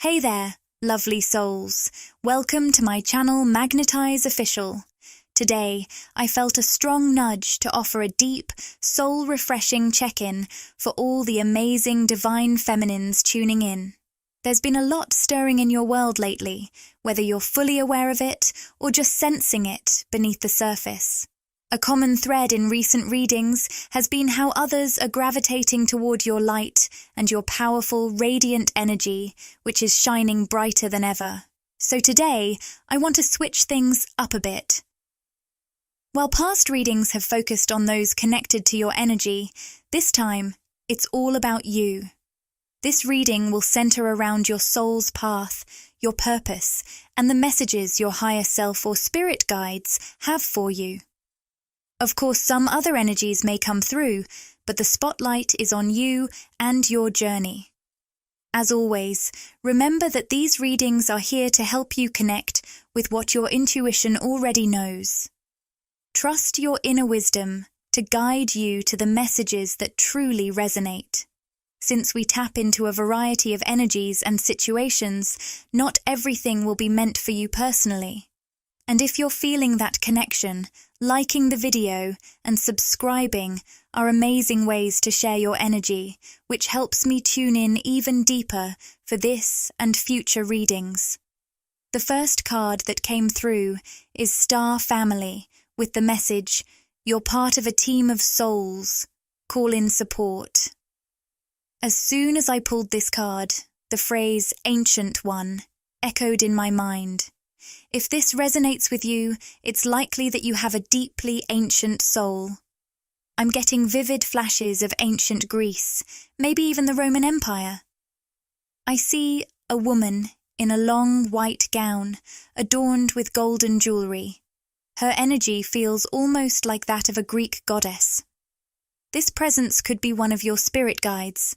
Hey there, lovely souls. Welcome to my channel Magnetize Official. Today, I felt a strong nudge to offer a deep, soul-refreshing check-in for all the amazing divine feminines tuning in. There's been a lot stirring in your world lately, whether you're fully aware of it or just sensing it beneath the surface. A common thread in recent readings has been how others are gravitating toward your light and your powerful, radiant energy, which is shining brighter than ever. So today, I want to switch things up a bit. While past readings have focused on those connected to your energy, this time, it's all about you. This reading will center around your soul's path, your purpose, and the messages your higher self or spirit guides have for you. Of course, some other energies may come through, but the spotlight is on you and your journey. As always, remember that these readings are here to help you connect with what your intuition already knows. Trust your inner wisdom to guide you to the messages that truly resonate. Since we tap into a variety of energies and situations, not everything will be meant for you personally. And if you're feeling that connection, liking the video and subscribing are amazing ways to share your energy, which helps me tune in even deeper for this and future readings. The first card that came through is Star Family, with the message, "You're part of a team of souls. Call in support." As soon as I pulled this card, the phrase "Ancient One" echoed in my mind. If this resonates with you, it's likely that you have a deeply ancient soul. I'm getting vivid flashes of ancient Greece, maybe even the Roman Empire. I see a woman in a long white gown, adorned with golden jewelry. Her energy feels almost like that of a Greek goddess. This presence could be one of your spirit guides,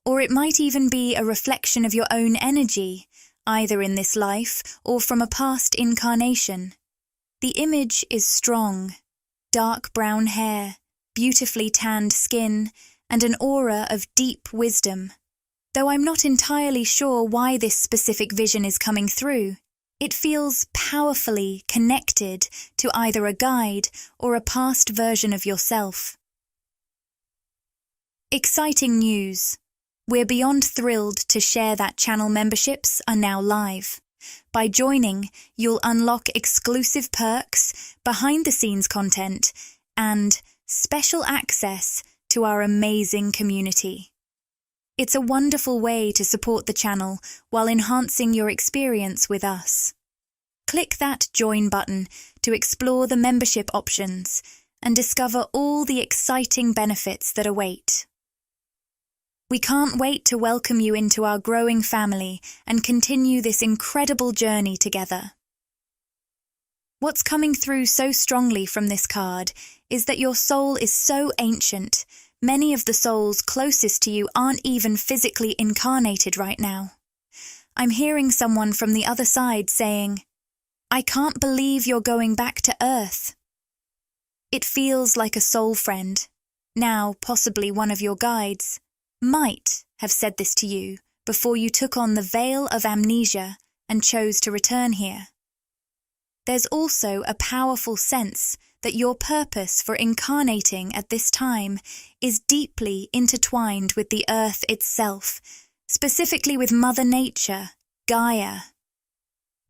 or it might even be a reflection of your own energy, either in this life or from a past incarnation. The image is strong: dark brown hair, beautifully tanned skin, and an aura of deep wisdom. Though I'm not entirely sure why this specific vision is coming through, it feels powerfully connected to either a guide or a past version of yourself. Exciting news! We're beyond thrilled to share that channel memberships are now live. By joining, you'll unlock exclusive perks, behind-the-scenes content, and special access to our amazing community. It's a wonderful way to support the channel while enhancing your experience with us. Click that Join button to explore the membership options and discover all the exciting benefits that await. We can't wait to welcome you into our growing family and continue this incredible journey together. What's coming through so strongly from this card is that your soul is so ancient, many of the souls closest to you aren't even physically incarnated right now. I'm hearing someone from the other side saying, "I can't believe you're going back to Earth." It feels like a soul friend, now possibly one of your guides, might have said this to you before you took on the veil of amnesia and chose to return here. There's also a powerful sense that your purpose for incarnating at this time is deeply intertwined with the Earth itself, specifically with Mother Nature, Gaia.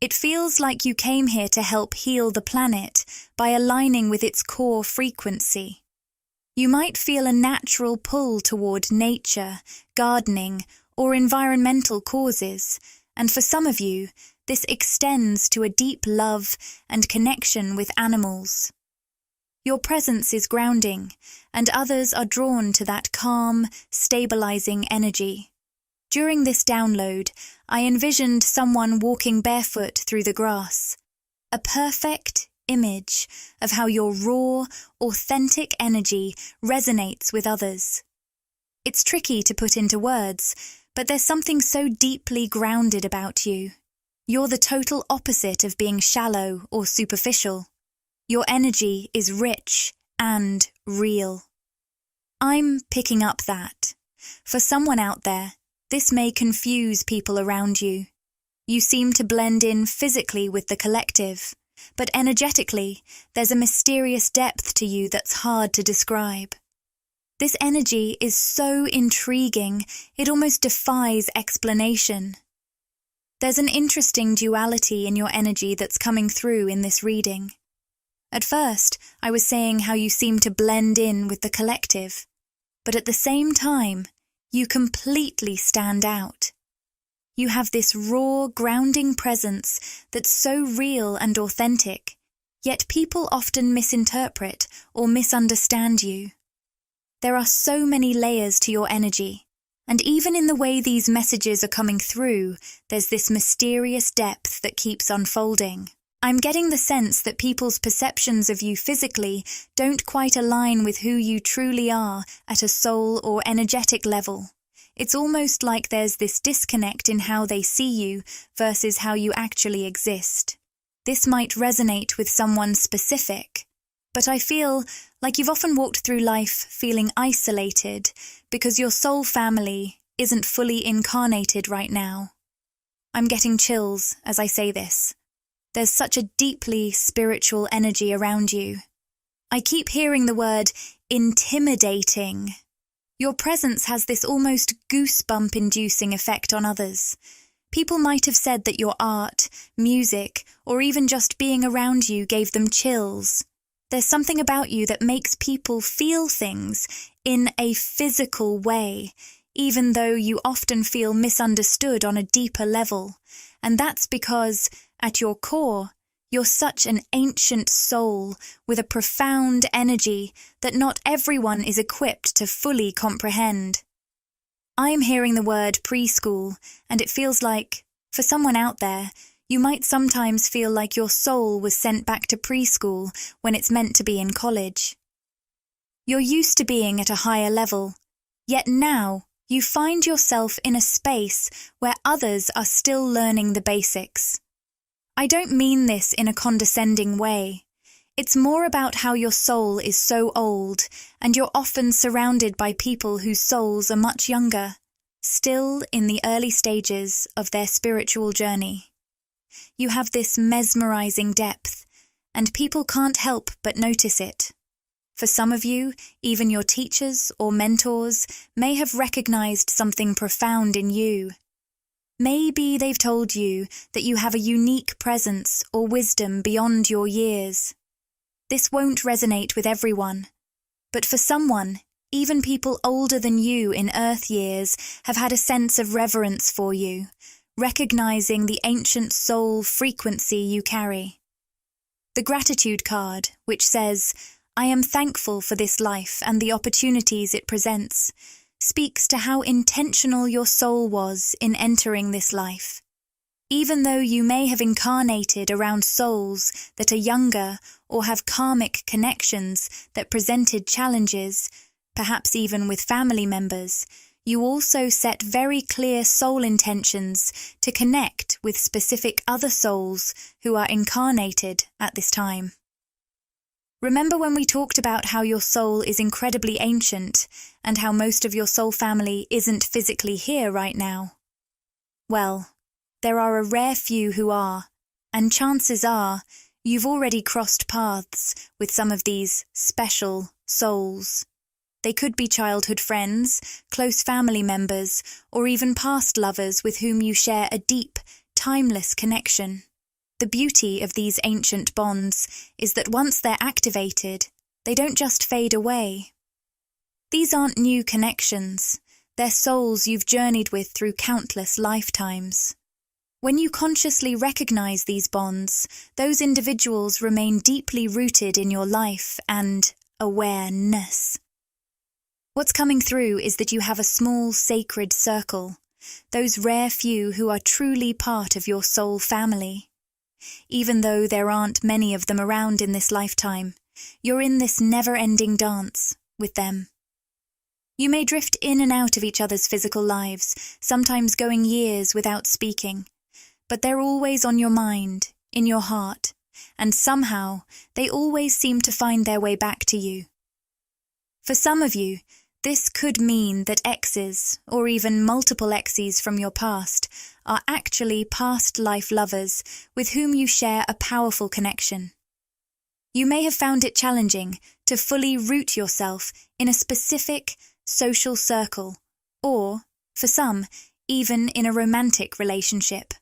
It feels like you came here to help heal the planet by aligning with its core frequency. You might feel a natural pull toward nature, gardening, or environmental causes, and for some of you, this extends to a deep love and connection with animals. Your presence is grounding, and others are drawn to that calm, stabilizing energy. During this download, I envisioned someone walking barefoot through the grass, a perfect image of how your raw, authentic energy resonates with others. It's tricky to put into words, but there's something so deeply grounded about you. You're the total opposite of being shallow or superficial. Your energy is rich and real. I'm picking up that. For someone out there, this may confuse people around you. You seem to blend in physically with the collective, but energetically, there's a mysterious depth to you that's hard to describe. This energy is so intriguing, it almost defies explanation. There's an interesting duality in your energy that's coming through in this reading. At first, I was saying how you seem to blend in with the collective, but at the same time, you completely stand out. You have this raw, grounding presence that's so real and authentic, yet people often misinterpret or misunderstand you. There are so many layers to your energy, and even in the way these messages are coming through, there's this mysterious depth that keeps unfolding. I'm getting the sense that people's perceptions of you physically don't quite align with who you truly are at a soul or energetic level. It's almost like there's this disconnect in how they see you versus how you actually exist. This might resonate with someone specific, but I feel like you've often walked through life feeling isolated because your soul family isn't fully incarnated right now. I'm getting chills as I say this. There's such a deeply spiritual energy around you. I keep hearing the word intimidating. Your presence has this almost goosebump-inducing effect on others. People might have said that your art, music, or even just being around you gave them chills. There's something about you that makes people feel things in a physical way, even though you often feel misunderstood on a deeper level. And that's because, at your core, you're such an ancient soul with a profound energy that not everyone is equipped to fully comprehend. I'm hearing the word preschool, and it feels like, for someone out there, you might sometimes feel like your soul was sent back to preschool when it's meant to be in college. You're used to being at a higher level, yet now you find yourself in a space where others are still learning the basics. I don't mean this in a condescending way. It's more about how your soul is so old, and you're often surrounded by people whose souls are much younger, still in the early stages of their spiritual journey. You have this mesmerizing depth, and people can't help but notice it. For some of you, even your teachers or mentors may have recognized something profound in you. Maybe they've told you that you have a unique presence or wisdom beyond your years. This won't resonate with everyone, but for someone, even people older than you in Earth years have had a sense of reverence for you, recognizing the ancient soul frequency you carry. The gratitude card, which says, "I am thankful for this life and the opportunities it presents," speaks to how intentional your soul was in entering this life. Even though you may have incarnated around souls that are younger or have karmic connections that presented challenges, perhaps even with family members, you also set very clear soul intentions to connect with specific other souls who are incarnated at this time. Remember when we talked about how your soul is incredibly ancient and how most of your soul family isn't physically here right now? Well, there are a rare few who are, and chances are you've already crossed paths with some of these special souls. They could be childhood friends, close family members, or even past lovers with whom you share a deep, timeless connection. The beauty of these ancient bonds is that once they're activated, they don't just fade away. These aren't new connections, they're souls you've journeyed with through countless lifetimes. When you consciously recognize these bonds, those individuals remain deeply rooted in your life and awareness. What's coming through is that you have a small sacred circle, those rare few who are truly part of your soul family. Even though there aren't many of them around in this lifetime, you're in this never-ending dance with them. You may drift in and out of each other's physical lives, sometimes going years without speaking, but they're always on your mind, in your heart, and somehow they always seem to find their way back to you. For some of you, This could mean that exes, or even multiple exes from your past, are actually past life lovers with whom you share a powerful connection. You may have found it challenging to fully root yourself in a specific social circle, or, for some, even in a romantic relationship.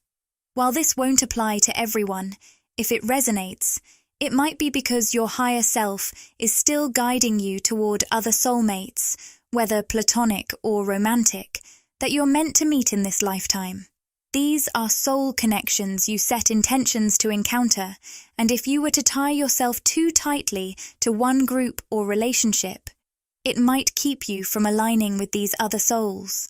While this won't apply to everyone, if it resonates, it might be because your higher self is still guiding you toward other soulmates, whether platonic or romantic, that you're meant to meet in this lifetime. These are soul connections you set intentions to encounter, and if you were to tie yourself too tightly to one group or relationship, it might keep you from aligning with these other souls.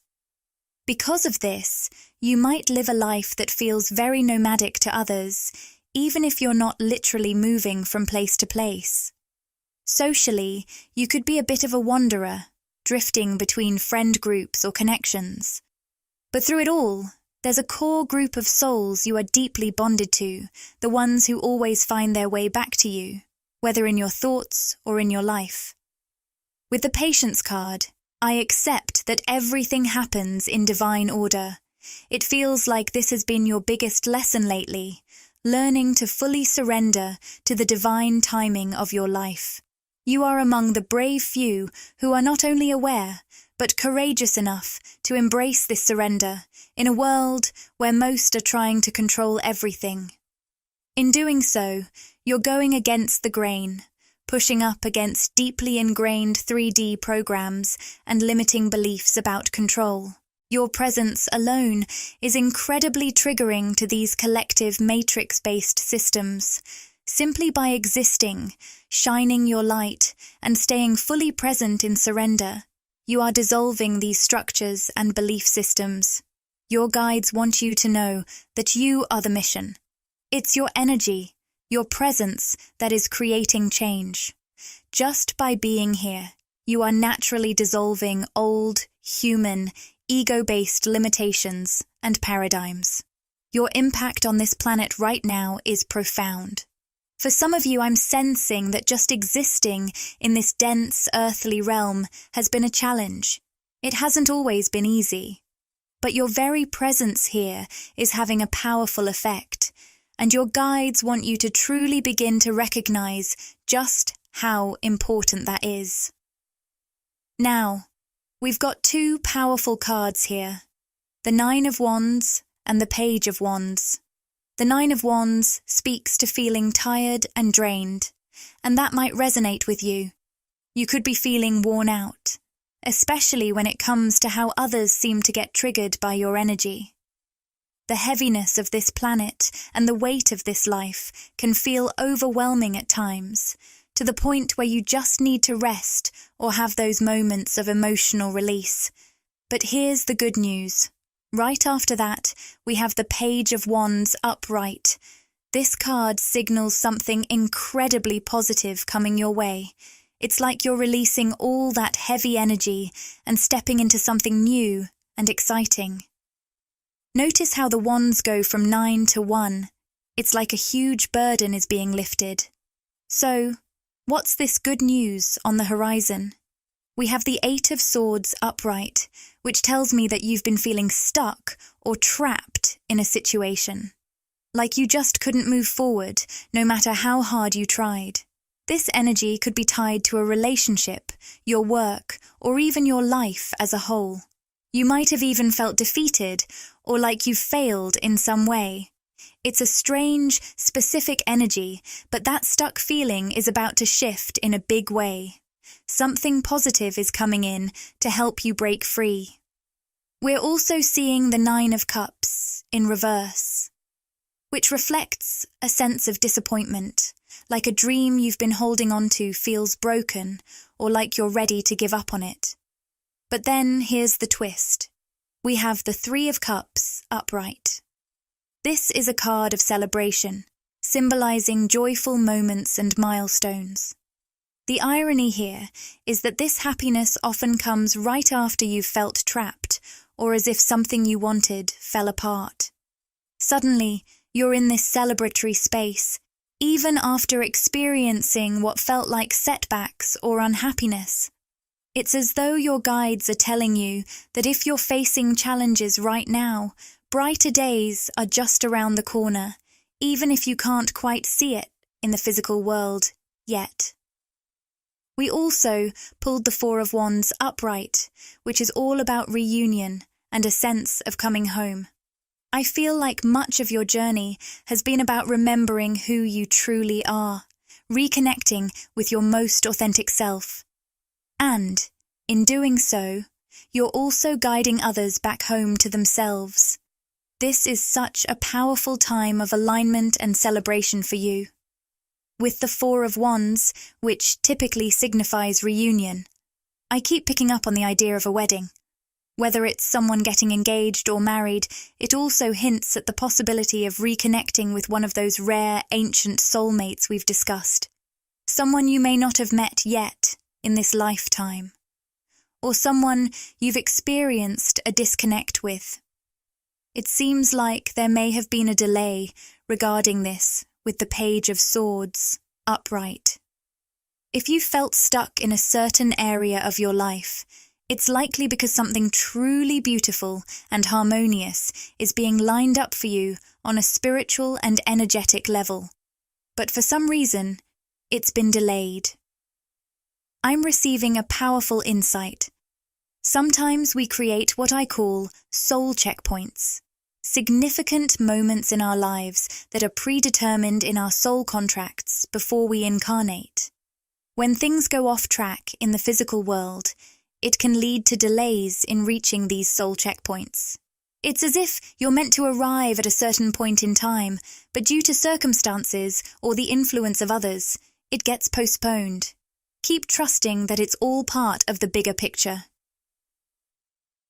Because of this, you might live a life that feels very nomadic to others, even if you're not literally moving from place to place. Socially, you could be a bit of a wanderer, drifting between friend groups or connections. But through it all, there's a core group of souls you are deeply bonded to, the ones who always find their way back to you, whether in your thoughts or in your life. With the Patience card, I accept that everything happens in divine order. It feels like this has been your biggest lesson lately, learning to fully surrender to the divine timing of your life. You are among the brave few who are not only aware, but courageous enough to embrace this surrender in a world where most are trying to control everything. In doing so, you're going against the grain, pushing up against deeply ingrained 3D programs and limiting beliefs about control. Your presence alone is incredibly triggering to these collective matrix-based systems. Simply by existing, shining your light, and staying fully present in surrender, you are dissolving these structures and belief systems. Your guides want you to know that you are the mission. It's your energy, your presence that is creating change. Just by being here, you are naturally dissolving old, human, ego-based limitations and paradigms. Your impact on this planet right now is profound. For some of you, I'm sensing that just existing in this dense, earthly realm has been a challenge. It hasn't always been easy. But your very presence here is having a powerful effect, and your guides want you to truly begin to recognize just how important that is. Now, we've got two powerful cards here, the Nine of Wands and the Page of Wands. The Nine of Wands speaks to feeling tired and drained, and that might resonate with you. You could be feeling worn out, especially when it comes to how others seem to get triggered by your energy. The heaviness of this planet and the weight of this life can feel overwhelming at times, to the point where you just need to rest or have those moments of emotional release. But here's the good news. Right after that, we have the Page of Wands upright. This card signals something incredibly positive coming your way. It's like you're releasing all that heavy energy and stepping into something new and exciting. Notice how the wands go from 9 to 1. It's like a huge burden is being lifted. So, what's this good news on the horizon? We have the Eight of Swords upright, which tells me that you've been feeling stuck or trapped in a situation. Like you just couldn't move forward, no matter how hard you tried. This energy could be tied to a relationship, your work, or even your life as a whole. You might have even felt defeated, or like you've failed in some way. It's a strange, specific energy, but that stuck feeling is about to shift in a big way. Something positive is coming in to help you break free. We're also seeing the Nine of Cups in reverse, which reflects a sense of disappointment, like a dream you've been holding on to feels broken or like you're ready to give up on it. But then here's the twist. We have the Three of Cups upright. This is a card of celebration, symbolizing joyful moments and milestones. The irony here is that this happiness often comes right after you've felt trapped, or as if something you wanted fell apart. Suddenly, you're in this celebratory space, even after experiencing what felt like setbacks or unhappiness. It's as though your guides are telling you that if you're facing challenges right now, brighter days are just around the corner, even if you can't quite see it in the physical world yet. We also pulled the Four of Wands upright, which is all about reunion and a sense of coming home. I feel like much of your journey has been about remembering who you truly are, reconnecting with your most authentic self. And, in doing so, you're also guiding others back home to themselves. This is such a powerful time of alignment and celebration for you. With the Four of Wands, which typically signifies reunion, I keep picking up on the idea of a wedding. Whether it's someone getting engaged or married, it also hints at the possibility of reconnecting with one of those rare, ancient soulmates we've discussed. Someone you may not have met yet in this lifetime, or someone you've experienced a disconnect with. It seems like there may have been a delay regarding this with the Page of Swords upright. If you felt stuck in a certain area of your life, it's likely because something truly beautiful and harmonious is being lined up for you on a spiritual and energetic level. But for some reason, it's been delayed. I'm receiving a powerful insight. Sometimes we create what I call soul checkpoints, significant moments in our lives that are predetermined in our soul contracts before we incarnate. When things go off track in the physical world, it can lead to delays in reaching these soul checkpoints. It's as if you're meant to arrive at a certain point in time, but due to circumstances or the influence of others, it gets postponed. Keep trusting that it's all part of the bigger picture.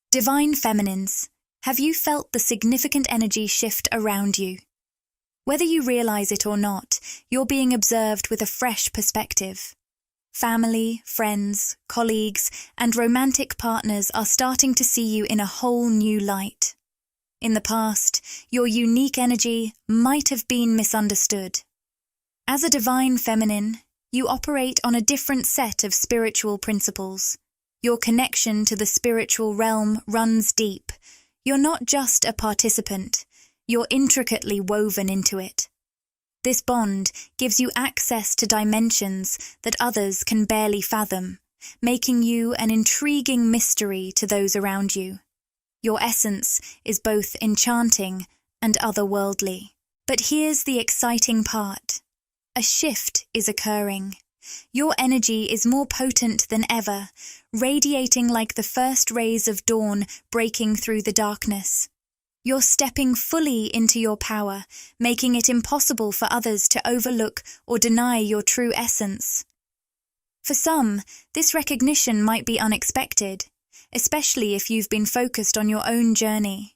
Divine Feminines, have you felt the significant energy shift around you? Whether you realize it or not, you're being observed with a fresh perspective. Family, friends, colleagues, and romantic partners are starting to see you in a whole new light. In the past, your unique energy might have been misunderstood. As a divine feminine, you operate on a different set of spiritual principles. Your connection to the spiritual realm runs deep. You're not just a participant, you're intricately woven into it. This bond gives you access to dimensions that others can barely fathom, making you an intriguing mystery to those around you. Your essence is both enchanting and otherworldly. But here's the exciting part. A shift is occurring. Your energy is more potent than ever, radiating like the first rays of dawn breaking through the darkness. You're stepping fully into your power, making it impossible for others to overlook or deny your true essence. For some, this recognition might be unexpected, especially if you've been focused on your own journey.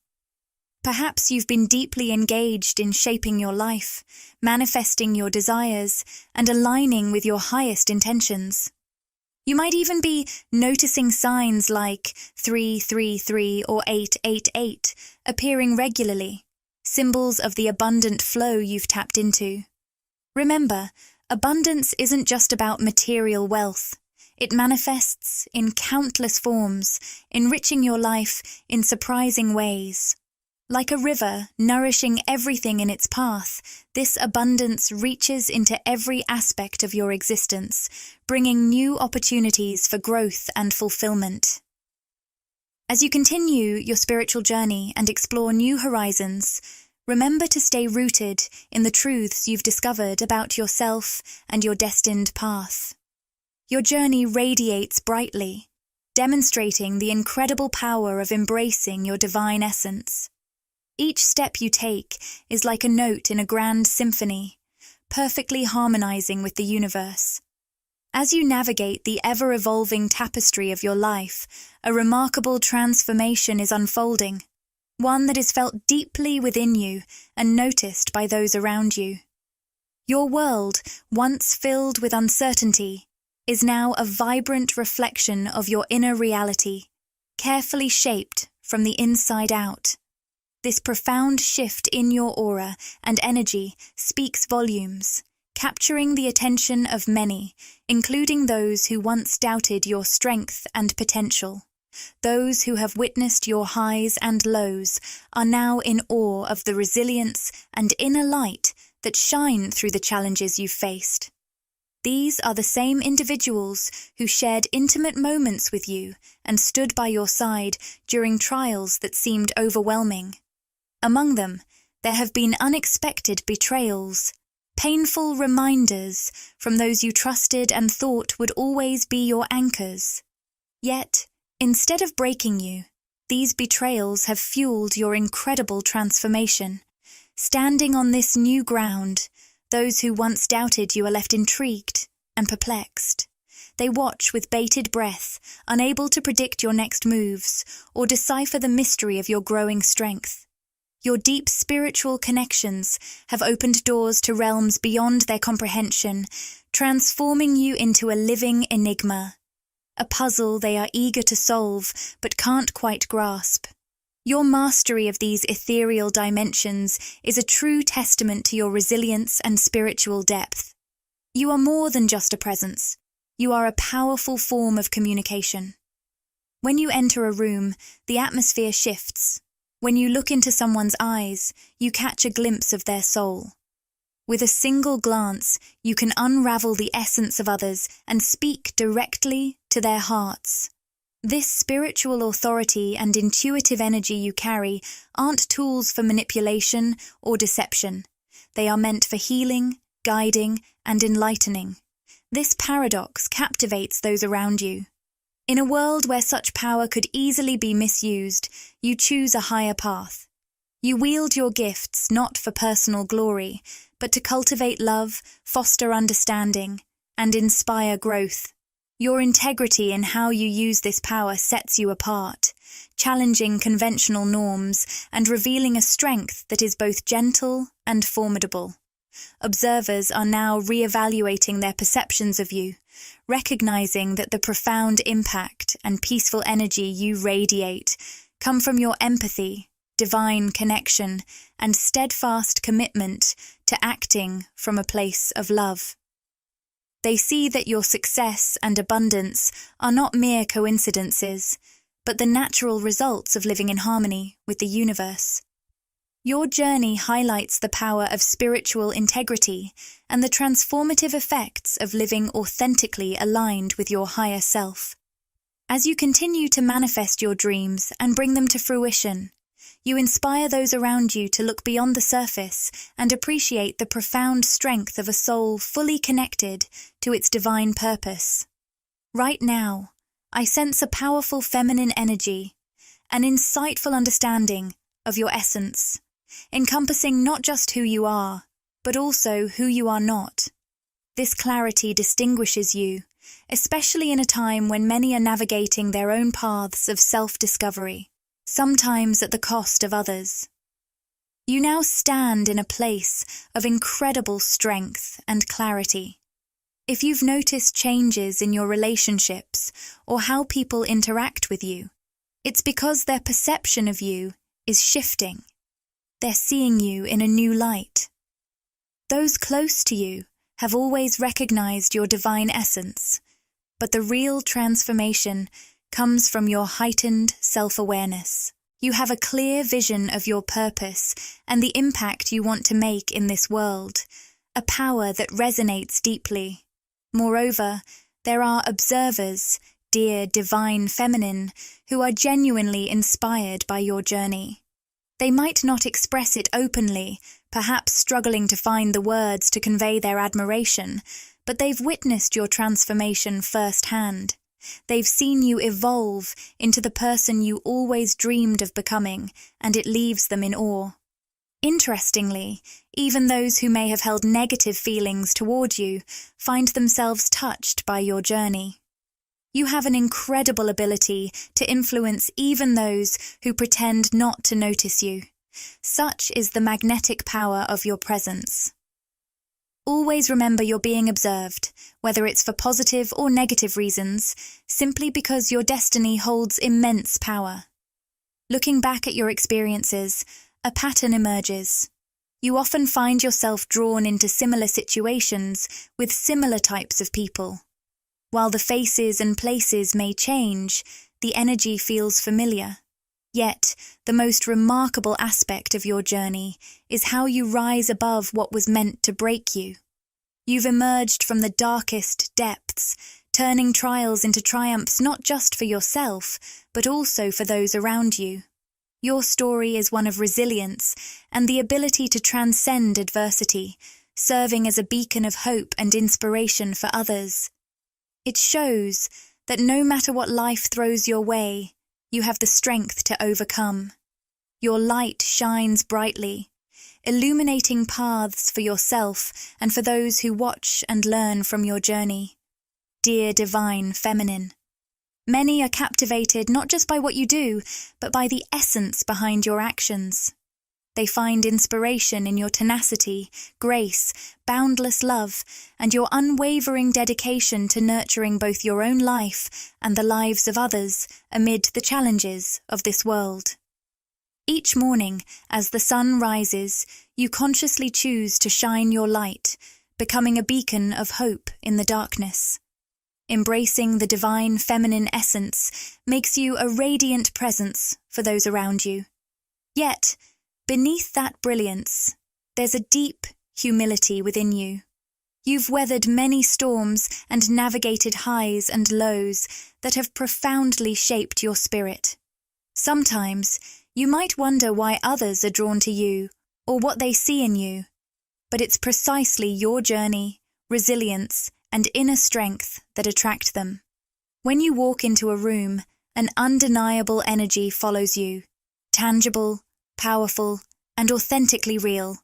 Perhaps you've been deeply engaged in shaping your life, manifesting your desires, and aligning with your highest intentions. You might even be noticing signs like 333 or 888 appearing regularly, symbols of the abundant flow you've tapped into. Remember, abundance isn't just about material wealth. It manifests in countless forms, enriching your life in surprising ways. Like a river nourishing everything in its path, this abundance reaches into every aspect of your existence, bringing new opportunities for growth and fulfillment. As you continue your spiritual journey and explore new horizons, remember to stay rooted in the truths you've discovered about yourself and your destined path. Your journey radiates brightly, demonstrating the incredible power of embracing your divine essence. Each step you take is like a note in a grand symphony, perfectly harmonizing with the universe. As you navigate the ever-evolving tapestry of your life, a remarkable transformation is unfolding, one that is felt deeply within you and noticed by those around you. Your world, once filled with uncertainty, is now a vibrant reflection of your inner reality, carefully shaped from the inside out. This profound shift in your aura and energy speaks volumes, capturing the attention of many, including those who once doubted your strength and potential. Those who have witnessed your highs and lows are now in awe of the resilience and inner light that shine through the challenges you've faced. These are the same individuals who shared intimate moments with you and stood by your side during trials that seemed overwhelming. Among them, there have been unexpected betrayals, painful reminders from those you trusted and thought would always be your anchors. Yet, instead of breaking you, these betrayals have fueled your incredible transformation. Standing on this new ground, those who once doubted you are left intrigued and perplexed. They watch with bated breath, unable to predict your next moves or decipher the mystery of your growing strength. Your deep spiritual connections have opened doors to realms beyond their comprehension, transforming you into a living enigma, a puzzle they are eager to solve but can't quite grasp. Your mastery of these ethereal dimensions is a true testament to your resilience and spiritual depth. You are more than just a presence. You are a powerful form of communication. When you enter a room, the atmosphere shifts. When you look into someone's eyes, you catch a glimpse of their soul. With a single glance, you can unravel the essence of others and speak directly to their hearts. This spiritual authority and intuitive energy you carry aren't tools for manipulation or deception. They are meant for healing, guiding, and enlightening. This paradox captivates those around you. In a world where such power could easily be misused, you choose a higher path. You wield your gifts not for personal glory, but to cultivate love, foster understanding, and inspire growth. Your integrity in how you use this power sets you apart, challenging conventional norms and revealing a strength that is both gentle and formidable. Observers are now re-evaluating their perceptions of you, recognizing that the profound impact and peaceful energy you radiate come from your empathy, divine connection, and steadfast commitment to acting from a place of love. They see that your success and abundance are not mere coincidences, but the natural results of living in harmony with the universe. Your journey highlights the power of spiritual integrity and the transformative effects of living authentically aligned with your higher self. As you continue to manifest your dreams and bring them to fruition, you inspire those around you to look beyond the surface and appreciate the profound strength of a soul fully connected to its divine purpose. Right now, I sense a powerful feminine energy, an insightful understanding of your essence, encompassing not just who you are, but also who you are not. This clarity distinguishes you, especially in a time when many are navigating their own paths of self-discovery, sometimes at the cost of others. You now stand in a place of incredible strength and clarity. If you've noticed changes in your relationships or how people interact with you, it's because their perception of you is shifting. They're seeing you in a new light. Those close to you have always recognized your divine essence, but the real transformation comes from your heightened self-awareness. You have a clear vision of your purpose and the impact you want to make in this world, a power that resonates deeply. Moreover, there are observers, dear divine feminine, who are genuinely inspired by your journey. They might not express it openly, perhaps struggling to find the words to convey their admiration, but they've witnessed your transformation firsthand. They've seen you evolve into the person you always dreamed of becoming, and it leaves them in awe. Interestingly, even those who may have held negative feelings toward you find themselves touched by your journey. You have an incredible ability to influence even those who pretend not to notice you. Such is the magnetic power of your presence. Always remember you're being observed, whether it's for positive or negative reasons, simply because your destiny holds immense power. Looking back at your experiences, a pattern emerges. You often find yourself drawn into similar situations with similar types of people. While the faces and places may change, the energy feels familiar. Yet, the most remarkable aspect of your journey is how you rise above what was meant to break you. You've emerged from the darkest depths, turning trials into triumphs not just for yourself, but also for those around you. Your story is one of resilience and the ability to transcend adversity, serving as a beacon of hope and inspiration for others. It shows that no matter what life throws your way, you have the strength to overcome. Your light shines brightly, illuminating paths for yourself and for those who watch and learn from your journey. Dear Divine Feminine, many are captivated not just by what you do, but by the essence behind your actions. They find inspiration in your tenacity, grace, boundless love, and your unwavering dedication to nurturing both your own life and the lives of others amid the challenges of this world. Each morning, as the sun rises, you consciously choose to shine your light, becoming a beacon of hope in the darkness. Embracing the divine feminine essence makes you a radiant presence for those around you. Yet, beneath that brilliance, there's a deep humility within you. You've weathered many storms and navigated highs and lows that have profoundly shaped your spirit. Sometimes, you might wonder why others are drawn to you or what they see in you, but it's precisely your journey, resilience, and inner strength that attract them. When you walk into a room, an undeniable energy follows you, tangible, powerful, and authentically real.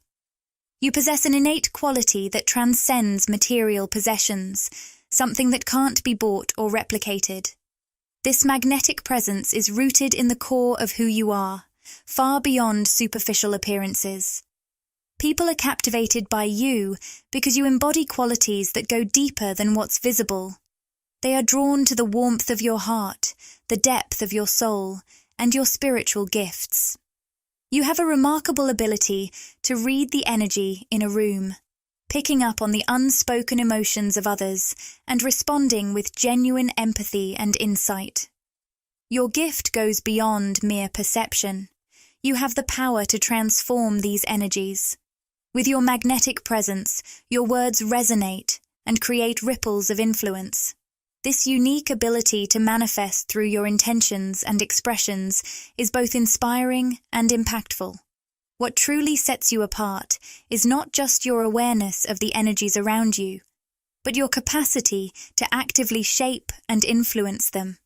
You possess an innate quality that transcends material possessions, something that can't be bought or replicated. This magnetic presence is rooted in the core of who you are, far beyond superficial appearances. People are captivated by you because you embody qualities that go deeper than what's visible. They are drawn to the warmth of your heart, the depth of your soul, and your spiritual gifts. You have a remarkable ability to read the energy in a room, picking up on the unspoken emotions of others and responding with genuine empathy and insight. Your gift goes beyond mere perception. You have the power to transform these energies. With your magnetic presence, your words resonate and create ripples of influence. This unique ability to manifest through your intentions and expressions is both inspiring and impactful. What truly sets you apart is not just your awareness of the energies around you, but your capacity to actively shape and influence them.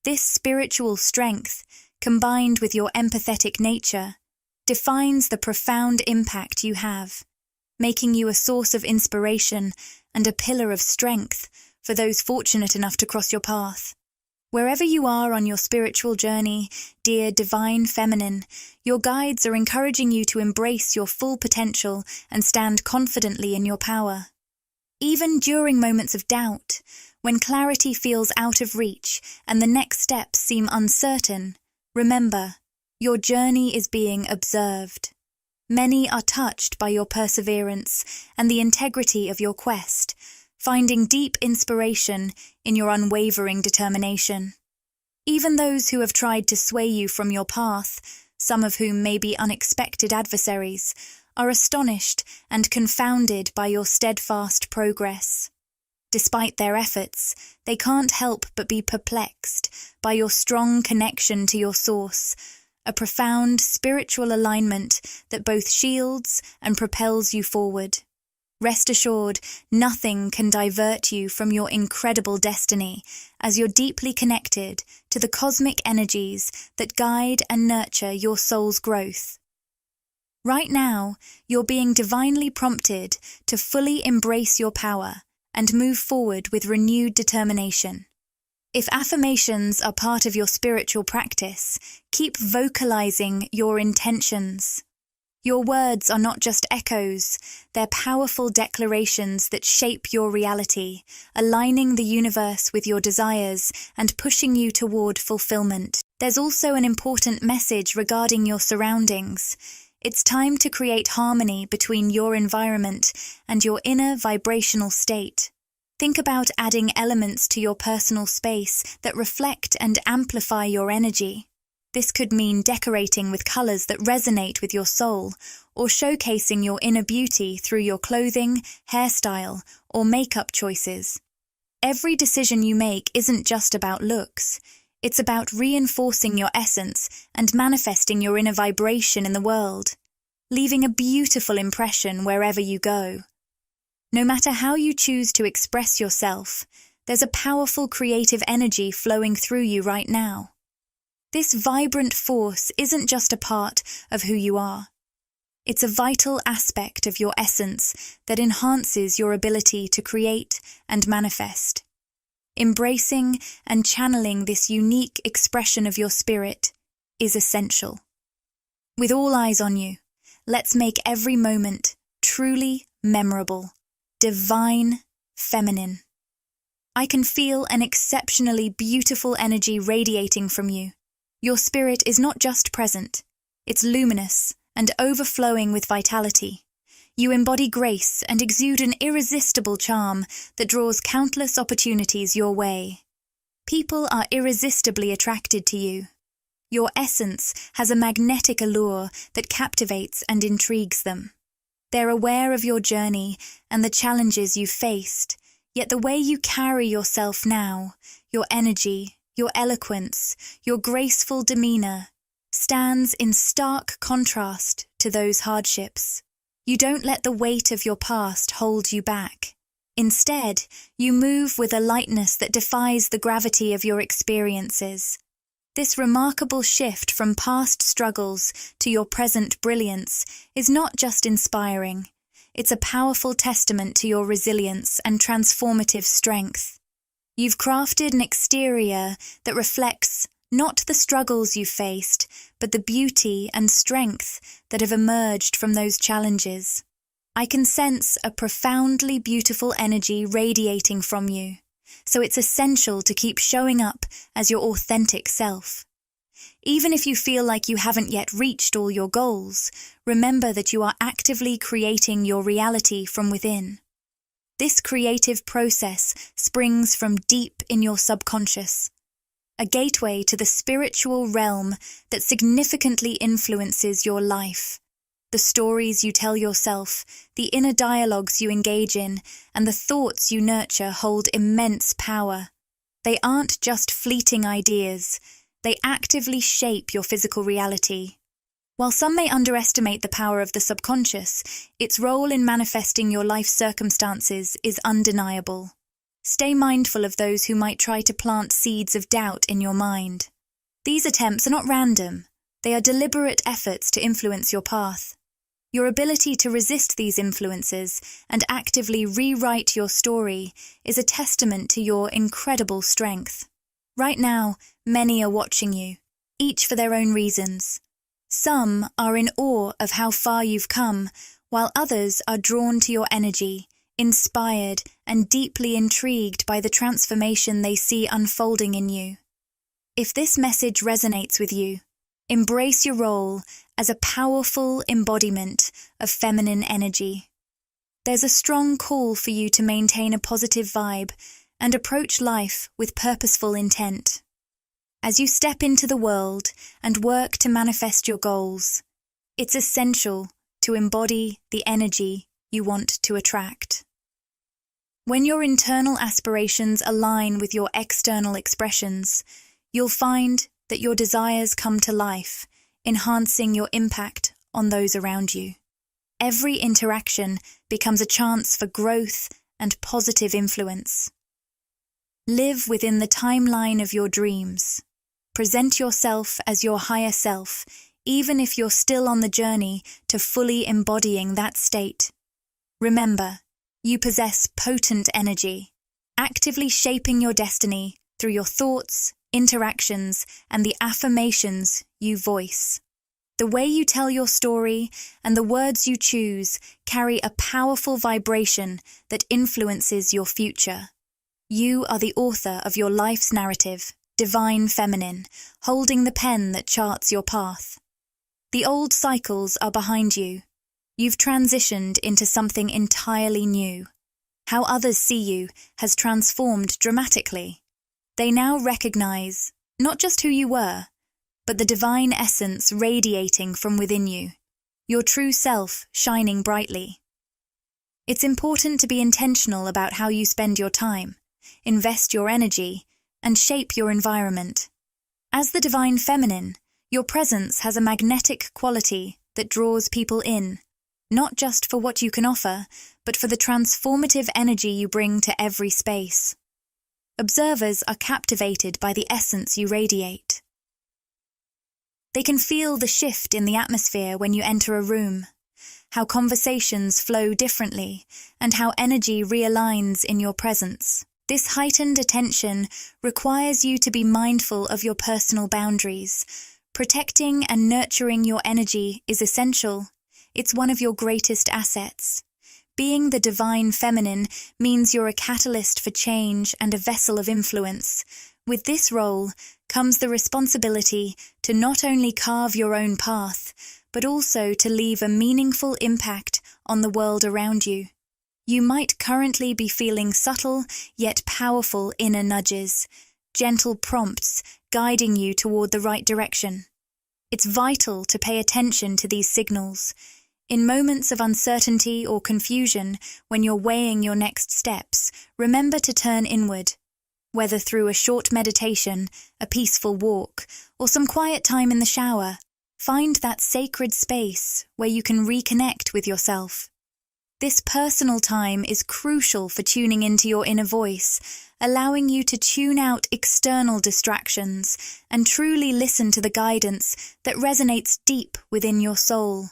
This spiritual strength, combined with your empathetic nature, defines the profound impact you have, making you a source of inspiration and a pillar of strength for those fortunate enough to cross your path. Wherever you are on your spiritual journey, dear Divine Feminine, your guides are encouraging you to embrace your full potential and stand confidently in your power. Even during moments of doubt, when clarity feels out of reach and the next steps seem uncertain, remember, your journey is being observed. Many are touched by your perseverance and the integrity of your quest, finding deep inspiration in your unwavering determination. Even those who have tried to sway you from your path, some of whom may be unexpected adversaries, are astonished and confounded by your steadfast progress. Despite their efforts, they can't help but be perplexed by your strong connection to your source, a profound spiritual alignment that both shields and propels you forward. Rest assured, nothing can divert you from your incredible destiny, as you're deeply connected to the cosmic energies that guide and nurture your soul's growth. Right now, you're being divinely prompted to fully embrace your power and move forward with renewed determination. If affirmations are part of your spiritual practice, keep vocalizing your intentions. Your words are not just echoes, they're powerful declarations that shape your reality, aligning the universe with your desires and pushing you toward fulfillment. There's also an important message regarding your surroundings. It's time to create harmony between your environment and your inner vibrational state. Think about adding elements to your personal space that reflect and amplify your energy. This could mean decorating with colors that resonate with your soul, or showcasing your inner beauty through your clothing, hairstyle, or makeup choices. Every decision you make isn't just about looks. It's about reinforcing your essence and manifesting your inner vibration in the world, leaving a beautiful impression wherever you go. No matter how you choose to express yourself, there's a powerful creative energy flowing through you right now. This vibrant force isn't just a part of who you are. It's a vital aspect of your essence that enhances your ability to create and manifest. Embracing and channeling this unique expression of your spirit is essential. With all eyes on you, let's make every moment truly memorable, divine, feminine. I can feel an exceptionally beautiful energy radiating from you. Your spirit is not just present, it's luminous and overflowing with vitality. You embody grace and exude an irresistible charm that draws countless opportunities your way. People are irresistibly attracted to you. Your essence has a magnetic allure that captivates and intrigues them. They're aware of your journey and the challenges you've faced, yet the way you carry yourself now, your energy, your eloquence, your graceful demeanor, stands in stark contrast to those hardships. You don't let the weight of your past hold you back. Instead, you move with a lightness that defies the gravity of your experiences. This remarkable shift from past struggles to your present brilliance is not just inspiring, it's a powerful testament to your resilience and transformative strength. You've crafted an exterior that reflects not the struggles you faced, but the beauty and strength that have emerged from those challenges. I can sense a profoundly beautiful energy radiating from you, so it's essential to keep showing up as your authentic self. Even if you feel like you haven't yet reached all your goals, remember that you are actively creating your reality from within. This creative process springs from deep in your subconscious, a gateway to the spiritual realm that significantly influences your life. The stories you tell yourself, the inner dialogues you engage in, and the thoughts you nurture hold immense power. They aren't just fleeting ideas, they actively shape your physical reality. While some may underestimate the power of the subconscious, its role in manifesting your life circumstances is undeniable. Stay mindful of those who might try to plant seeds of doubt in your mind. These attempts are not random, they are deliberate efforts to influence your path. Your ability to resist these influences and actively rewrite your story is a testament to your incredible strength. Right now, many are watching you, each for their own reasons. Some are in awe of how far you've come, while others are drawn to your energy, inspired and deeply intrigued by the transformation they see unfolding in you. If this message resonates with you, embrace your role as a powerful embodiment of feminine energy. There's a strong call for you to maintain a positive vibe and approach life with purposeful intent. As you step into the world and work to manifest your goals, it's essential to embody the energy you want to attract. When your internal aspirations align with your external expressions, you'll find that your desires come to life, enhancing your impact on those around you. Every interaction becomes a chance for growth and positive influence. Live within the timeline of your dreams. Present yourself as your higher self, even if you're still on the journey to fully embodying that state. Remember, you possess potent energy, actively shaping your destiny through your thoughts, interactions, and the affirmations you voice. The way you tell your story and the words you choose carry a powerful vibration that influences your future. You are the author of your life's narrative, divine feminine, holding the pen that charts your path. The old cycles are behind you. You've transitioned into something entirely new. How others see you has transformed dramatically. They now recognize not just who you were, but the divine essence radiating from within you, your true self shining brightly. It's important to be intentional about how you spend your time, invest your energy, and shape your environment. As the divine feminine, your presence has a magnetic quality that draws people in, not just for what you can offer, but for the transformative energy you bring to every space. Observers are captivated by the essence you radiate. They can feel the shift in the atmosphere when you enter a room, how conversations flow differently, and how energy realigns in your presence. This heightened attention requires you to be mindful of your personal boundaries. Protecting and nurturing your energy is essential. It's one of your greatest assets. Being the divine feminine means you're a catalyst for change and a vessel of influence. With this role comes the responsibility to not only carve your own path, but also to leave a meaningful impact on the world around you. You might currently be feeling subtle yet powerful inner nudges, gentle prompts guiding you toward the right direction. It's vital to pay attention to these signals. In moments of uncertainty or confusion, when you're weighing your next steps, remember to turn inward. Whether through a short meditation, a peaceful walk, or some quiet time in the shower, find that sacred space where you can reconnect with yourself. This personal time is crucial for tuning into your inner voice, allowing you to tune out external distractions and truly listen to the guidance that resonates deep within your soul.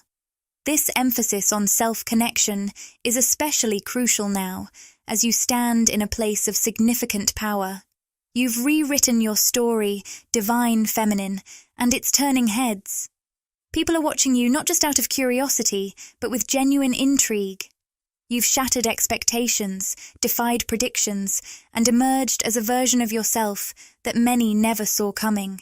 This emphasis on self-connection is especially crucial now, as you stand in a place of significant power. You've rewritten your story, divine feminine, and it's turning heads. People are watching you not just out of curiosity, but with genuine intrigue. You've shattered expectations, defied predictions, and emerged as a version of yourself that many never saw coming.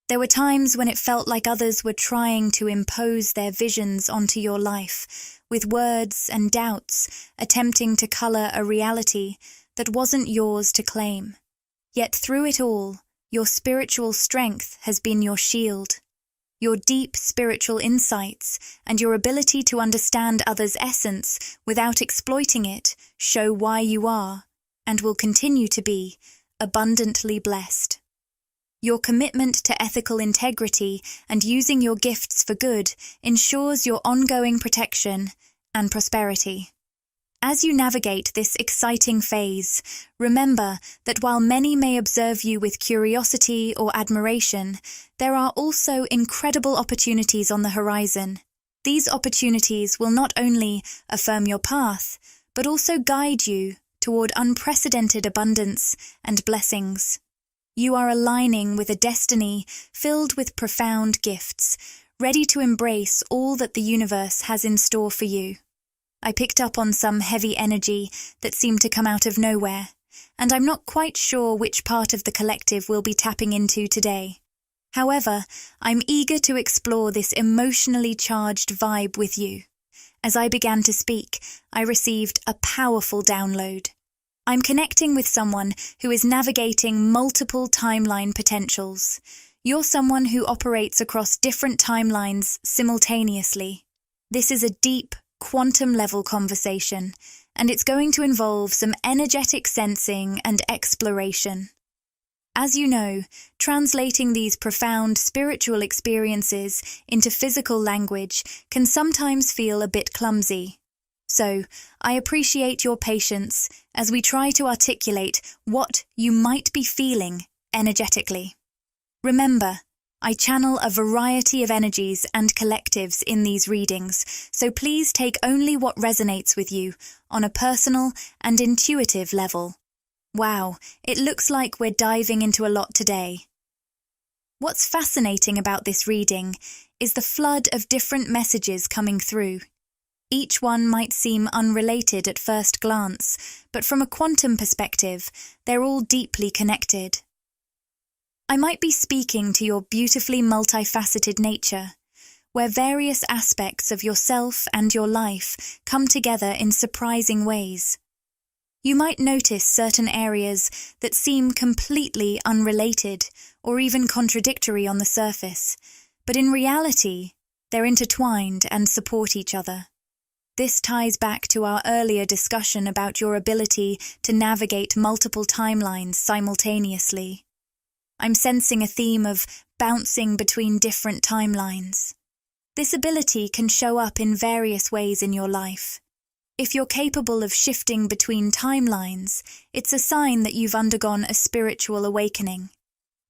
There were times when it felt like others were trying to impose their visions onto your life, with words and doubts, attempting to colour a reality that wasn't yours to claim. Yet through it all, your spiritual strength has been your shield. Your deep spiritual insights and your ability to understand others' essence without exploiting it show why you are, and will continue to be, abundantly blessed. Your commitment to ethical integrity and using your gifts for good ensures your ongoing protection and prosperity. As you navigate this exciting phase, remember that while many may observe you with curiosity or admiration, there are also incredible opportunities on the horizon. These opportunities will not only affirm your path, but also guide you toward unprecedented abundance and blessings. You are aligning with a destiny filled with profound gifts, ready to embrace all that the universe has in store for you. I picked up on some heavy energy that seemed to come out of nowhere, and I'm not quite sure which part of the collective we'll be tapping into today. However, I'm eager to explore this emotionally charged vibe with you. As I began to speak, I received a powerful download. I'm connecting with someone who is navigating multiple timeline potentials. You're someone who operates across different timelines simultaneously. This is a deep, quantum-level conversation, and it's going to involve some energetic sensing and exploration. As you know, translating these profound spiritual experiences into physical language can sometimes feel a bit clumsy. So, I appreciate your patience as we try to articulate what you might be feeling energetically. Remember, I channel a variety of energies and collectives in these readings, so please take only what resonates with you on a personal and intuitive level. Wow, it looks like we're diving into a lot today. What's fascinating about this reading is the flood of different messages coming through. Each one might seem unrelated at first glance, but from a quantum perspective, they're all deeply connected. I might be speaking to your beautifully multifaceted nature, where various aspects of yourself and your life come together in surprising ways. You might notice certain areas that seem completely unrelated or even contradictory on the surface, but in reality, they're intertwined and support each other. This ties back to our earlier discussion about your ability to navigate multiple timelines simultaneously. I'm sensing a theme of bouncing between different timelines. This ability can show up in various ways in your life. If you're capable of shifting between timelines, it's a sign that you've undergone a spiritual awakening.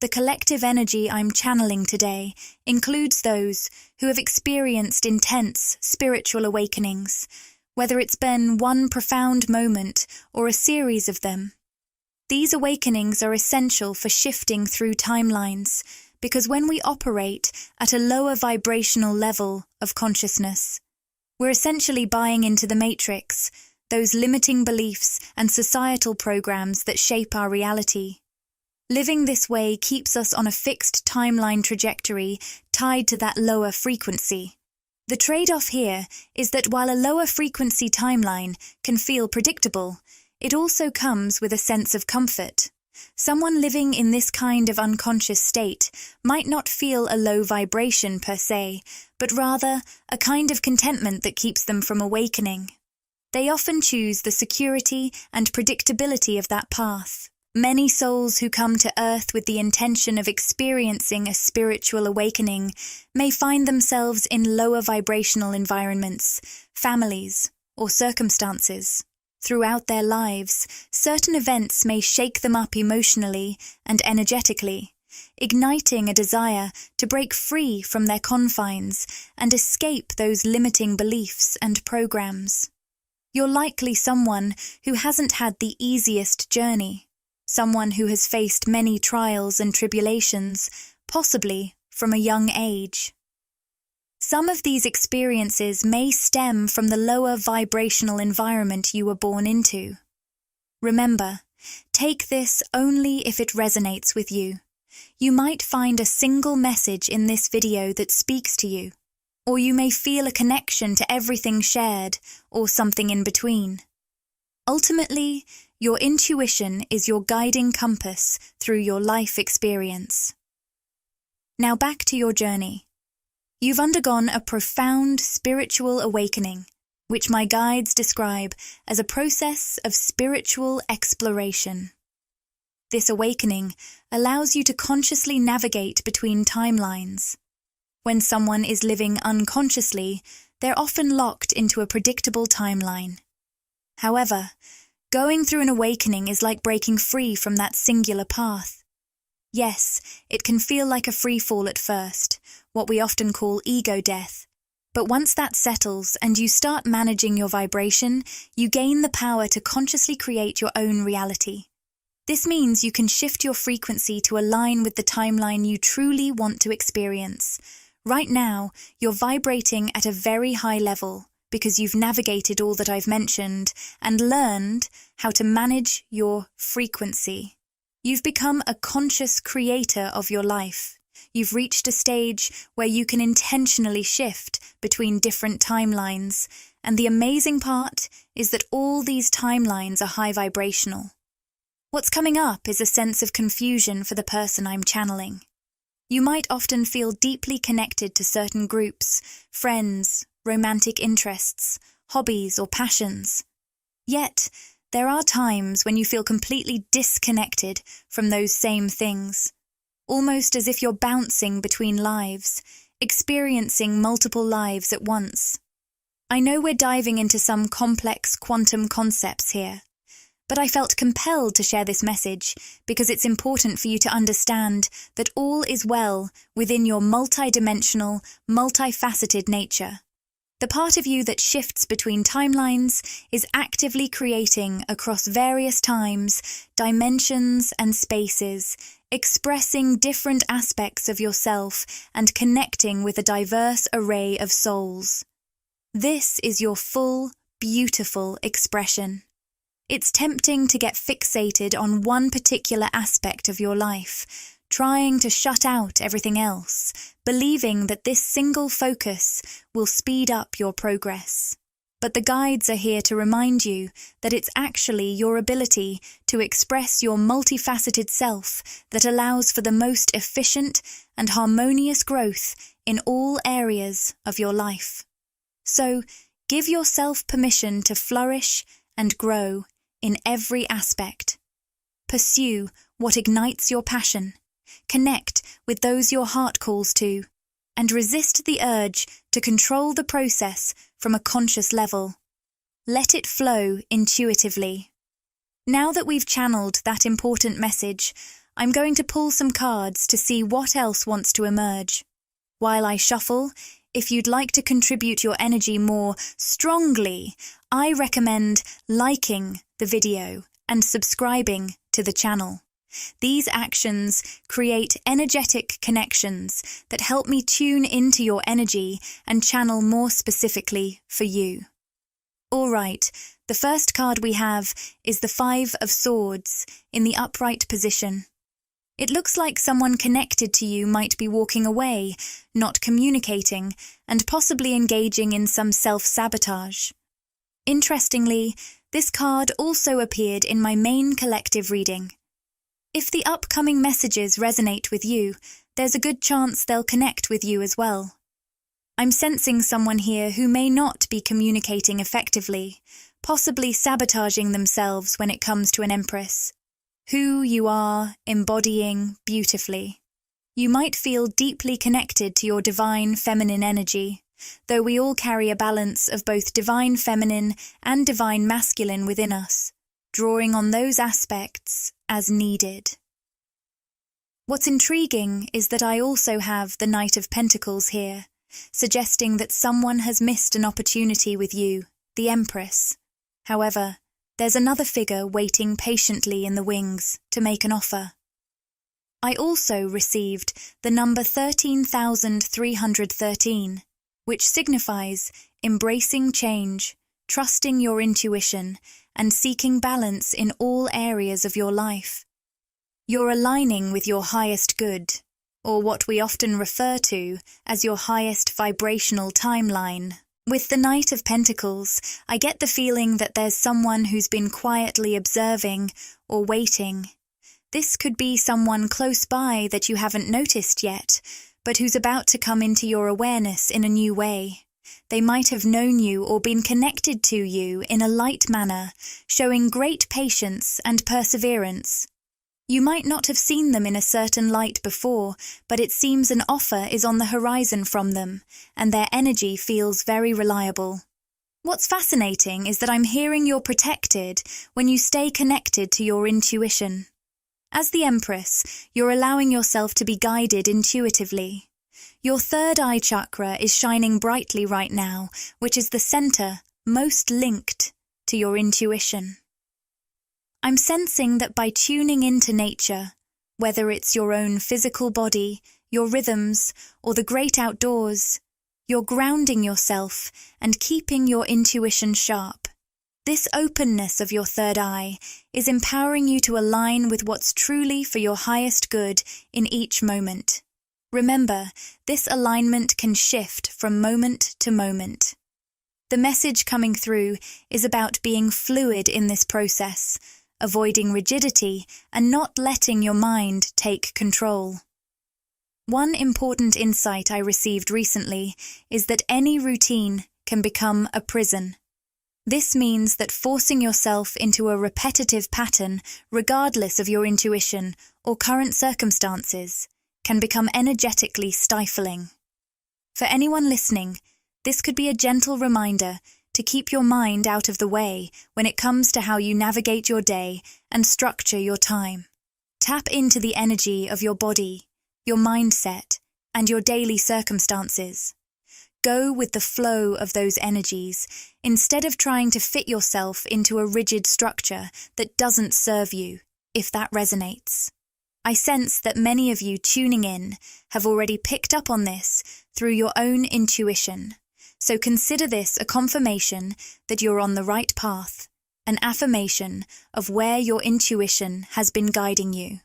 The collective energy I'm channeling today includes those who have experienced intense spiritual awakenings, whether it's been one profound moment or a series of them. These awakenings are essential for shifting through timelines, because when we operate at a lower vibrational level of consciousness, we're essentially buying into the matrix, those limiting beliefs and societal programs that shape our reality. Living this way keeps us on a fixed timeline trajectory tied to that lower frequency. The trade-off here is that while a lower frequency timeline can feel predictable, it also comes with a sense of comfort. Someone living in this kind of unconscious state might not feel a low vibration per se, but rather a kind of contentment that keeps them from awakening. They often choose the security and predictability of that path. Many souls who come to Earth with the intention of experiencing a spiritual awakening may find themselves in lower vibrational environments, families, or circumstances. Throughout their lives, certain events may shake them up emotionally and energetically, igniting a desire to break free from their confines and escape those limiting beliefs and programs. You're likely someone who hasn't had the easiest journey, someone who has faced many trials and tribulations, possibly from a young age. Some of these experiences may stem from the lower vibrational environment you were born into. Remember, take this only if it resonates with you. You might find a single message in this video that speaks to you, or you may feel a connection to everything shared, or something in between. Ultimately, your intuition is your guiding compass through your life experience. Now back to your journey. You've undergone a profound spiritual awakening, which my guides describe as a process of spiritual exploration. This awakening allows you to consciously navigate between timelines. When someone is living unconsciously, they're often locked into a predictable timeline. However, going through an awakening is like breaking free from that singular path. Yes, it can feel like a free fall at first, what we often call ego death. But once that settles and you start managing your vibration, you gain the power to consciously create your own reality. This means you can shift your frequency to align with the timeline you truly want to experience. Right now, you're vibrating at a very high level because you've navigated all that I've mentioned and learned how to manage your frequency. You've become a conscious creator of your life. You've reached a stage where you can intentionally shift between different timelines, and the amazing part is that all these timelines are high vibrational. What's coming up is a sense of confusion for the person I'm channeling. You might often feel deeply connected to certain groups, friends, romantic interests, hobbies, or passions. Yet, there are times when you feel completely disconnected from those same things, almost as if you're bouncing between lives, experiencing multiple lives at once. I know we're diving into some complex quantum concepts here, but I felt compelled to share this message because it's important for you to understand that all is well within your multidimensional, multifaceted nature. The part of you that shifts between timelines is actively creating across various times, dimensions, and spaces, expressing different aspects of yourself and connecting with a diverse array of souls. This is your full, beautiful expression. It's tempting to get fixated on one particular aspect of your life, trying to shut out everything else, believing that this single focus will speed up your progress. But the guides are here to remind you that it's actually your ability to express your multifaceted self that allows for the most efficient and harmonious growth in all areas of your life. So, give yourself permission to flourish and grow in every aspect. Pursue what ignites your passion, connect with those your heart calls to, and resist the urge to control the process from a conscious level. Let it flow intuitively. Now that we've channeled that important message, I'm going to pull some cards to see what else wants to emerge. While I shuffle, if you'd like to contribute your energy more strongly, I recommend liking the video and subscribing to the channel. These actions create energetic connections that help me tune into your energy and channel more specifically for you. All right, the first card we have is the Five of Swords in the upright position. It looks like someone connected to you might be walking away, not communicating, and possibly engaging in some self-sabotage. Interestingly, this card also appeared in my main collective reading. If the upcoming messages resonate with you, there's a good chance they'll connect with you as well. I'm sensing someone here who may not be communicating effectively, possibly sabotaging themselves when it comes to an Empress, who you are embodying beautifully. You might feel deeply connected to your divine feminine energy, though we all carry a balance of both divine feminine and divine masculine within us, drawing on those aspects as needed. What's intriguing is that I also have the Knight of Pentacles here, suggesting that someone has missed an opportunity with you, the Empress. However, there's another figure waiting patiently in the wings to make an offer. I also received the number 13,313, which signifies embracing change, trusting your intuition, and seeking balance in all areas of your life. You're aligning with your highest good, or what we often refer to as your highest vibrational timeline. With the Knight of Pentacles, I get the feeling that there's someone who's been quietly observing or waiting. This could be someone close by that you haven't noticed yet, but who's about to come into your awareness in a new way. They might have known you or been connected to you in a light manner, showing great patience and perseverance. You might not have seen them in a certain light before, but it seems an offer is on the horizon from them, and their energy feels very reliable. What's fascinating is that I'm hearing you're protected when you stay connected to your intuition. As the Empress, you're allowing yourself to be guided intuitively. Your third eye chakra is shining brightly right now, which is the center most linked to your intuition. I'm sensing that by tuning into nature, whether it's your own physical body, your rhythms, or the great outdoors, you're grounding yourself and keeping your intuition sharp. This openness of your third eye is empowering you to align with what's truly for your highest good in each moment. Remember, this alignment can shift from moment to moment. The message coming through is about being fluid in this process, avoiding rigidity and not letting your mind take control. One important insight I received recently is that any routine can become a prison. This means that forcing yourself into a repetitive pattern, regardless of your intuition or current circumstances, can become energetically stifling. For anyone listening, this could be a gentle reminder to keep your mind out of the way when it comes to how you navigate your day and structure your time. Tap into the energy of your body, your mindset, and your daily circumstances. Go with the flow of those energies instead of trying to fit yourself into a rigid structure that doesn't serve you, if that resonates. I sense that many of you tuning in have already picked up on this through your own intuition. So consider this a confirmation that you're on the right path, an affirmation of where your intuition has been guiding you.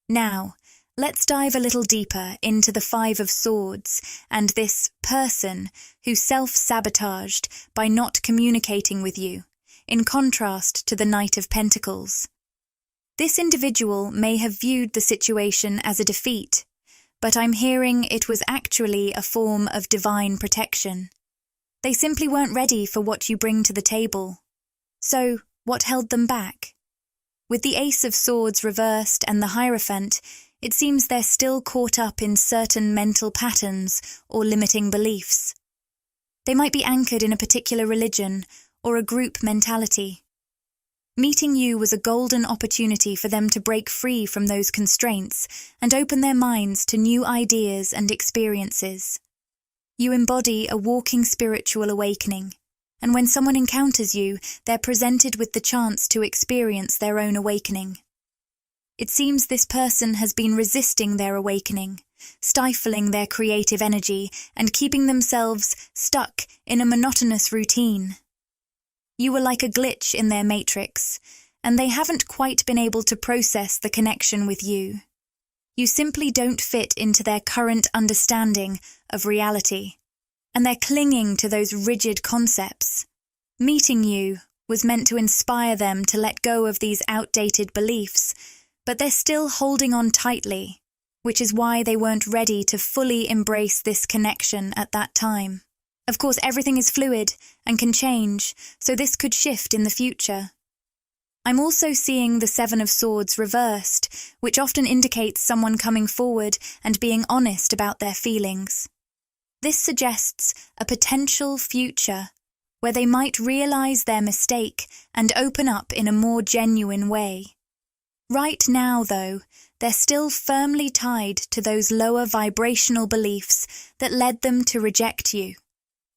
Now, Let's dive a little deeper into the Five of Swords and this person who self-sabotaged by not communicating with you, in contrast to the Knight of Pentacles. This individual may have viewed the situation as a defeat, but I'm hearing it was actually a form of divine protection. They simply weren't ready for what you bring to the table. So, what held them back? With the Ace of Swords reversed and the Hierophant, it seems they're still caught up in certain mental patterns or limiting beliefs. They might be anchored in a particular religion or a group mentality. Meeting you was a golden opportunity for them to break free from those constraints and open their minds to new ideas and experiences. You embody a walking spiritual awakening, and when someone encounters you, they're presented with the chance to experience their own awakening. It seems this person has been resisting their awakening, stifling their creative energy and keeping themselves stuck in a monotonous routine. You were like a glitch in their matrix, and they haven't quite been able to process the connection with you. You simply don't fit into their current understanding of reality, and they're clinging to those rigid concepts. Meeting you was meant to inspire them to let go of these outdated beliefs, but they're still holding on tightly, which is why they weren't ready to fully embrace this connection at that time. Of course, everything is fluid and can change, so this could shift in the future. I'm also seeing the Seven of Swords reversed, which often indicates someone coming forward and being honest about their feelings. This suggests a potential future where they might realize their mistake and open up in a more genuine way. Right now, though, they're still firmly tied to those lower vibrational beliefs that led them to reject you.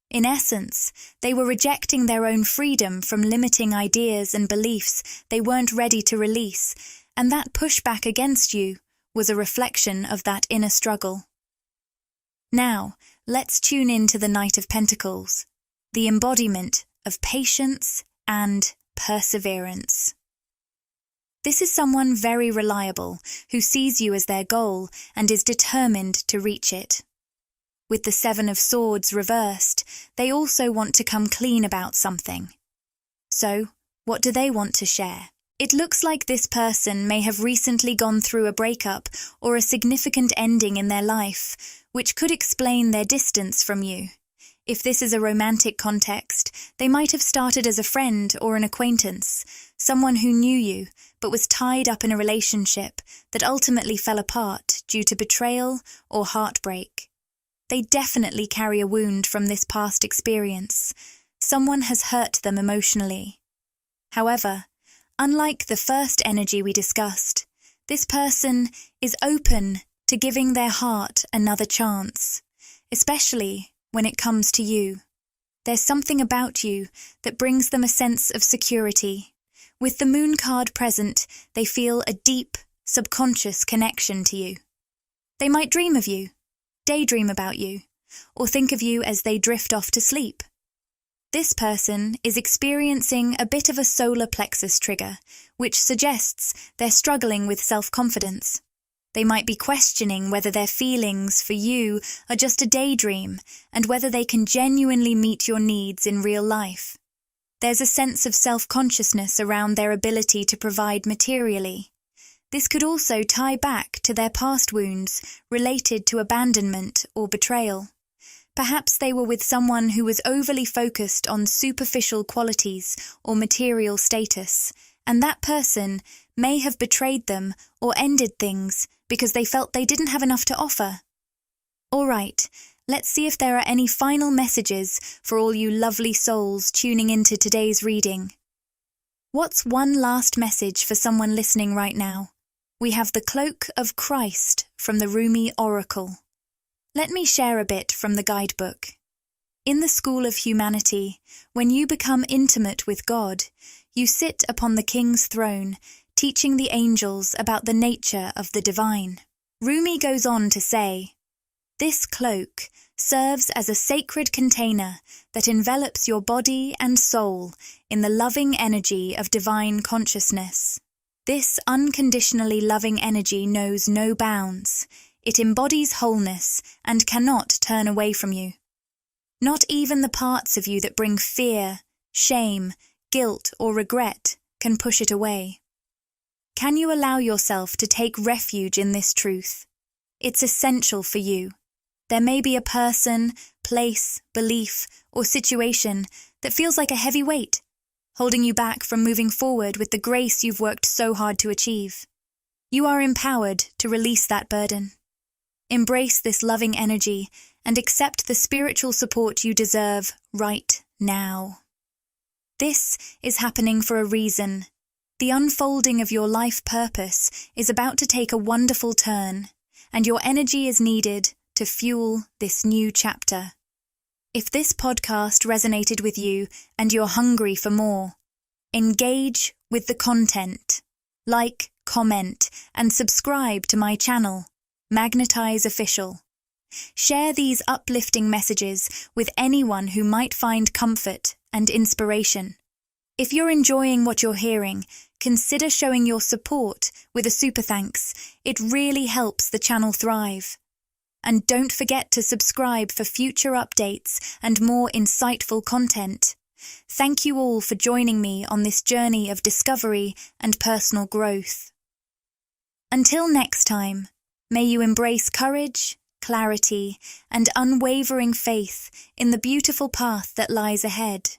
In essence, they were rejecting their own freedom from limiting ideas and beliefs they weren't ready to release, and that pushback against you was a reflection of that inner struggle. Now, let's tune in to the Knight of Pentacles, the embodiment of patience and perseverance. This is someone very reliable who sees you as their goal and is determined to reach it. With the Seven of Swords reversed, they also want to come clean about something. So, what do they want to share? It looks like this person may have recently gone through a breakup or a significant ending in their life, which could explain their distance from you. If this is a romantic context, they might have started as a friend or an acquaintance, someone who knew you, but was tied up in a relationship that ultimately fell apart due to betrayal or heartbreak. They definitely carry a wound from this past experience. Someone has hurt them emotionally. However, unlike the first energy we discussed, this person is open to giving their heart another chance, especially when it comes to you. There's something about you that brings them a sense of security. With the Moon card present, they feel a deep, subconscious connection to you. They might dream of you, daydream about you, or think of you as they drift off to sleep. This person is experiencing a bit of a solar plexus trigger, which suggests they're struggling with self-confidence. They might be questioning whether their feelings for you are just a daydream and whether they can genuinely meet your needs in real life. There's a sense of self-consciousness around their ability to provide materially. This could also tie back to their past wounds related to abandonment or betrayal. Perhaps they were with someone who was overly focused on superficial qualities or material status, and that person may have betrayed them or ended things because they felt they didn't have enough to offer. All right, let's see if there are any final messages for all you lovely souls tuning into today's reading. What's one last message for someone listening right now? We have the Cloak of Christ from the Rumi Oracle. Let me share a bit from the guidebook. In the School of Humanity, when you become intimate with God, you sit upon the King's throne, teaching the angels about the nature of the divine. Rumi goes on to say, "This cloak serves as a sacred container that envelops your body and soul in the loving energy of divine consciousness. This unconditionally loving energy knows no bounds. It embodies wholeness and cannot turn away from you. Not even the parts of you that bring fear, shame, guilt, or regret can push it away. Can you allow yourself to take refuge in this truth? It's essential for you. There may be a person, place, belief, or situation that feels like a heavy weight, holding you back from moving forward with the grace you've worked so hard to achieve. You are empowered to release that burden. Embrace this loving energy and accept the spiritual support you deserve right now. This is happening for a reason. The unfolding of your life purpose is about to take a wonderful turn, and your energy is needed to fuel this new chapter. If this podcast resonated with you and you're hungry for more, engage with the content. Like, comment, and subscribe to my channel, Magnetize Official. Share these uplifting messages with anyone who might find comfort and inspiration. If you're enjoying what you're hearing, consider showing your support with a super thanks. It really helps the channel thrive. And don't forget to subscribe for future updates and more insightful content. Thank you all for joining me on this journey of discovery and personal growth. Until next time, may you embrace courage, clarity, and unwavering faith in the beautiful path that lies ahead.